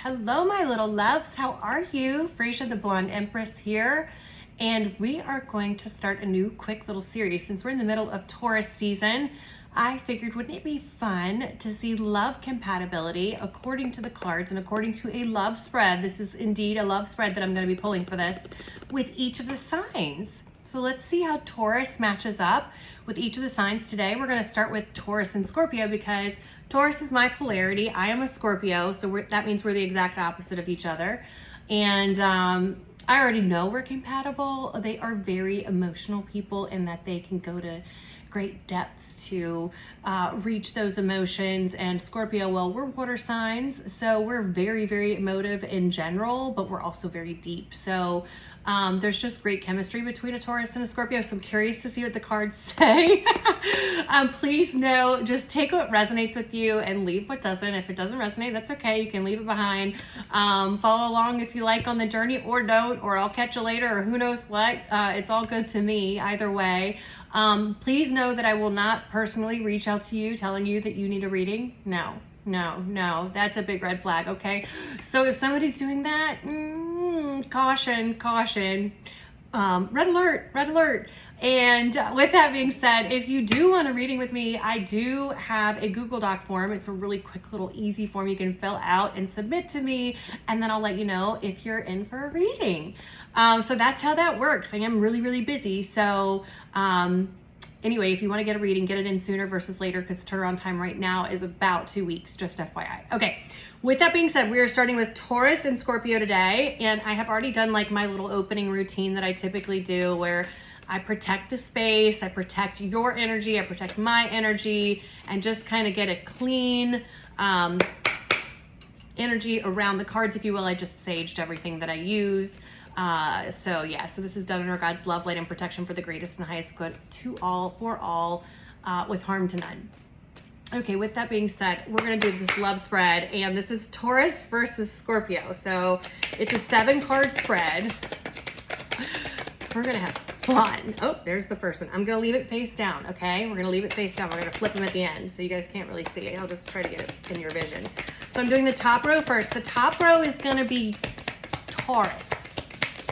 Hello, my little loves. How are you? Frasier the Blonde Empress here. And we are going to start a new quick little series. Since we're in the middle of Taurus season, I figured wouldn't it be fun to see love compatibility according to the cards and according to a love spread. This is indeed a love spread that I'm going to be pulling for this with each of the signs. So let's see how Taurus matches up with each of the signs today. We're going to start with Taurus and Scorpio because Taurus is my polarity. I am a Scorpio, so that means we're the exact opposite of each other. And I already know we're compatible. They are very emotional people in that they can go to great depths to reach those emotions. And Scorpio, well, we're water signs, so we're very, very emotive in general, but we're also very deep. So there's just great chemistry between a Taurus and a Scorpio. So I'm curious to see what the cards say. Please know, just take what resonates with you and leave what doesn't. If it doesn't resonate, that's okay. You can leave it behind. Follow along if you like on the journey, or don't, or I'll catch you later, or who knows what. It's all good to me either way. Please know that I will not personally reach out to you telling you that you need a reading. No, that's a big red flag, okay? So if somebody's doing that, caution, red alert. And with that being said, if you do want a reading with me, I do have a Google Doc form. It's a really quick little easy form you can fill out and submit to me, and then I'll let you know if you're in for a reading. So that's how that works. I am really, really busy. So anyway, if you want to get a reading, get it in sooner versus later, because the turnaround time right now is about 2 weeks, just FYI. Okay, with that being said, we are starting with Taurus and Scorpio today, and I have already done like my little opening routine that I typically do, where I protect the space, I protect your energy, I protect my energy, and just kind of get a clean energy around the cards, if you will. I just saged everything that I use. So this is done under God's love, light, and protection for the greatest and highest good to all, for all, with harm to none. Okay, with that being said, we're going to do this love spread, and this is Taurus versus Scorpio. So it's a 7-card spread. We're going to have fun. Oh, there's the first one. I'm going to leave it face down, okay? We're going to leave it face down. We're going to flip them at the end, so you guys can't really see it. I'll just try to get it in your vision. So I'm doing the top row first. The top row is going to be Taurus.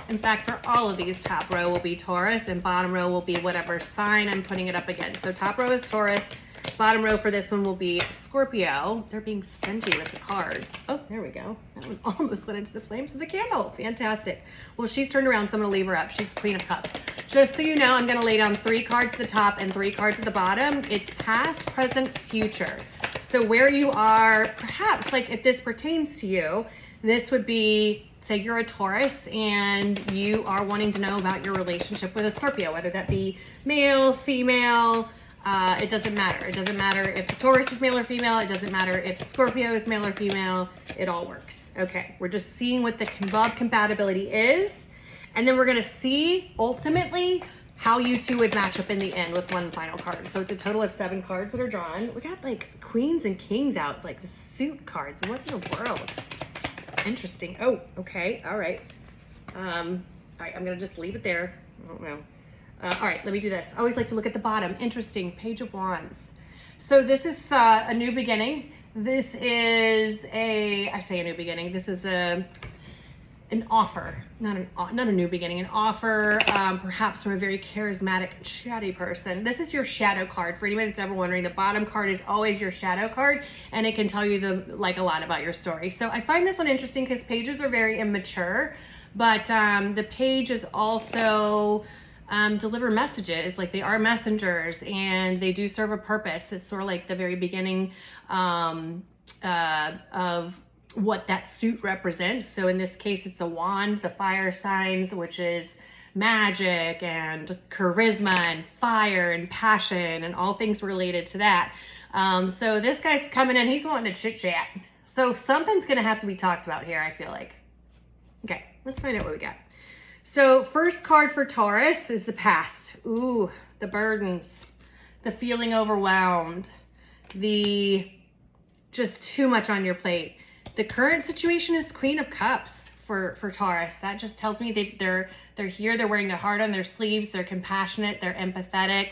In fact, for all of these, top row will be Taurus, and bottom row will be whatever sign I'm putting it up against. So top row is Taurus. Bottom row for this one will be Scorpio. They're being stingy with the cards. Oh, there we go. That one almost went into the flames of the candle. Fantastic. Well, she's turned around, so I'm going to leave her up. She's Queen of Cups. Just so you know, I'm going to lay down 3 cards at the top and 3 cards at the bottom. It's past, present, future. So where you are, perhaps, like if this pertains to you, this would be, say you're a Taurus and you are wanting to know about your relationship with a Scorpio, whether that be male, female, it doesn't matter. It doesn't matter if the Taurus is male or female. It doesn't matter if the Scorpio is male or female. It all works. Okay, we're just seeing what the love compatibility is. And then we're going to see, ultimately, how you two would match up in the end with one final card. So it's a total of 7 cards that are drawn. We got like queens and kings out, like the suit cards. What in the world? Interesting. Oh, okay. All right. All right, I'm going to just leave it there. I don't know. All right, let me do this. I always like to look at the bottom. Interesting. Page of Wands. So this is a new beginning. This is I say a new beginning. This is an offer, not a new beginning, an offer, perhaps from a very charismatic, chatty person. This is your shadow card. For anybody that's ever wondering, the bottom card is always your shadow card, and it can tell you a lot about your story. So I find this one interesting because pages are very immature, but the page is also deliver messages, like they are messengers, and they do serve a purpose. It's sort of like the very beginning of what that suit represents. So in this case, it's a wand, the fire signs, which is magic and charisma and fire and passion and all things related to that. So this guy's coming in, he's wanting to chit chat. So something's going to have to be talked about here, I feel like. Okay, let's find out what we got. So first card for Taurus is the past. Ooh, the burdens, the feeling overwhelmed, the just too much on your plate. The current situation is Queen of Cups for Taurus. That just tells me they're here, they're wearing their heart on their sleeves, they're compassionate, they're empathetic,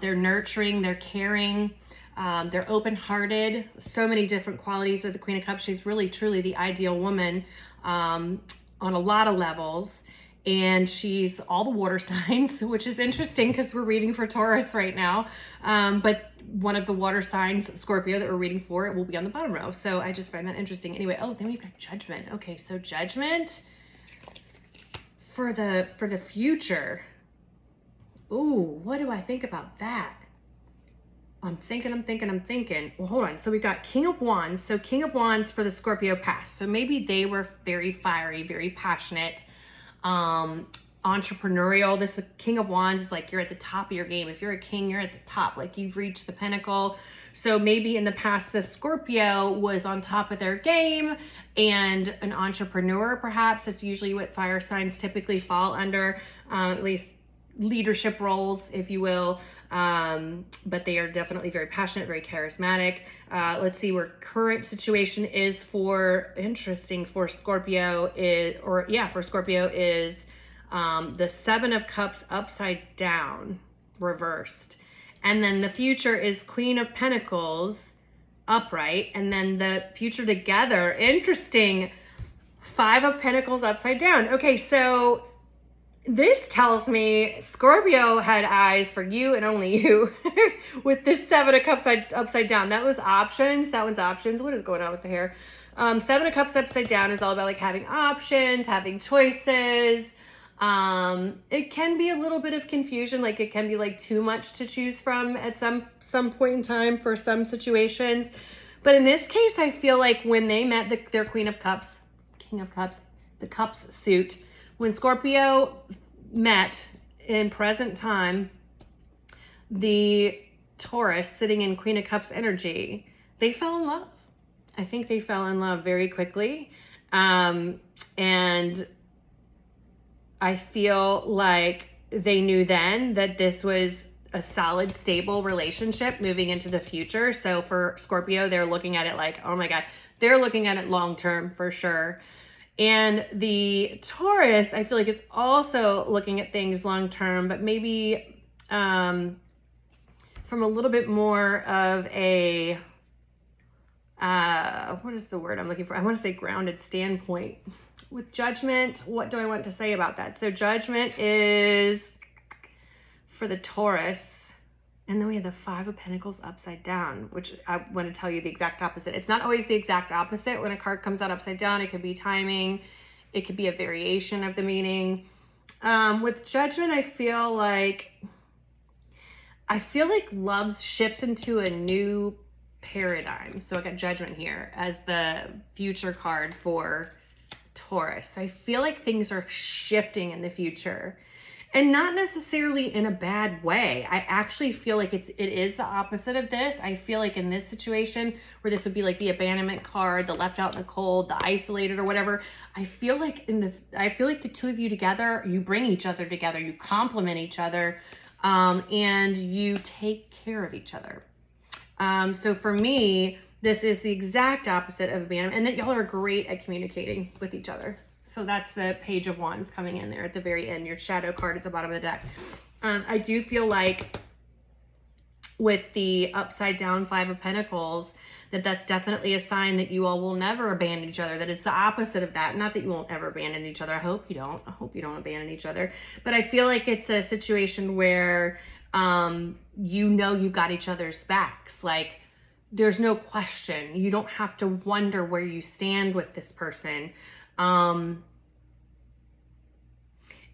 they're nurturing, they're caring. They're open-hearted. So many different qualities of the Queen of Cups. She's really, truly the ideal woman on a lot of levels. And she's all the water signs, which is interesting because we're reading for Taurus right now. But one of the water signs, Scorpio, that we're reading for, it will be on the bottom row. So I just find that interesting. Anyway, oh, then we've got Judgment. Okay, so Judgment for the future. Ooh, what do I think about that? I'm thinking. Well, hold on. So we got King of Wands. So King of Wands for the Scorpio past. So maybe they were very fiery, very passionate, entrepreneurial. This King of Wands is like, you're at the top of your game. If you're a king, you're at the top, like you've reached the pinnacle. So maybe in the past, the Scorpio was on top of their game and an entrepreneur, perhaps. That's usually what fire signs typically fall under, at least leadership roles, if you will. But they are definitely very passionate, very charismatic. Let's see where current situation is for Scorpio is the Seven of Cups upside down, reversed. And then the future is Queen of Pentacles upright. And then the future together, interesting, Five of Pentacles upside down. Okay, so this tells me Scorpio had eyes for you and only you with this Seven of Cups upside down. That was options. That one's options. What is going on with the hair? Seven of Cups upside down is all about like having options, having choices. It can be a little bit of confusion. Like it can be like too much to choose from at some point in time for some situations. But in this case, I feel like when they met their Queen of Cups, King of Cups, the Cups suit, when Scorpio met in present time, the Taurus sitting in Queen of Cups energy, they fell in love. I think they fell in love very quickly. And I feel like they knew then that this was a solid, stable relationship moving into the future. So for Scorpio, they're looking at it like, oh my God, they're looking at it long-term for sure. And the Taurus, I feel like, is also looking at things long-term, but maybe from a little bit more of a, what is the word I'm looking for? I want to say grounded standpoint. With Judgment, what do I want to say about that? So Judgment is for the Taurus. And then we have the Five of Pentacles upside down, which I want to tell you the exact opposite. It's not always the exact opposite when a card comes out upside down. It could be timing. It could be a variation of the meaning. With Judgment, I feel like love shifts into a new paradigm. So I got Judgment here as the future card for Taurus. I feel like things are shifting in the future. And not necessarily in a bad way. I actually feel like it is the opposite of this. I feel like in this situation where this would be like the abandonment card, the left out in the cold, the isolated or whatever, I feel like the two of you together, you bring each other together, you complement each other, and you take care of each other. So for me, this is the exact opposite of abandonment, and that y'all are great at communicating with each other. So that's the Page of Wands coming in there at the very end, your shadow card at the bottom of the deck. I do feel like with the upside down Five of Pentacles, that's definitely a sign that you all will never abandon each other, that it's the opposite of that. Not that you won't ever abandon each other. I hope you don't. I hope you don't abandon each other. But I feel like it's a situation where you got each other's backs. Like there's no question. You don't have to wonder where you stand with this person. And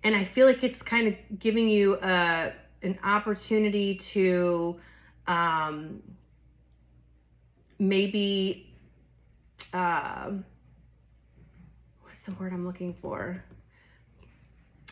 I feel like it's kind of giving you an opportunity to maybe, what's the word I'm looking for?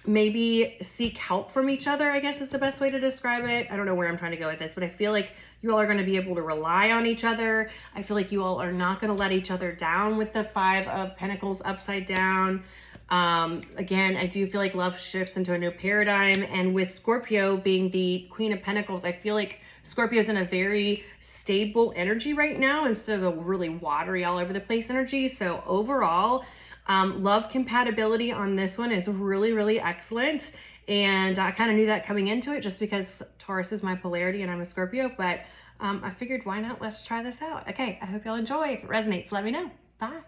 Maybe seek help from each other, I guess is the best way to describe it. I don't know where I'm trying to go with this, but I feel like you all are going to be able to rely on each other. I feel like you all are not going to let each other down with the Five of Pentacles upside down. Again, I do feel like love shifts into a new paradigm. And with Scorpio being the Queen of Pentacles, I feel like Scorpio's in a very stable energy right now instead of a really watery all over the place energy. So overall, love compatibility on this one is really, really excellent. And I kind of knew that coming into it just because Taurus is my polarity and I'm a Scorpio, but I figured, why not? Let's try this out. Okay, I hope y'all enjoy. If it resonates, let me know. Bye.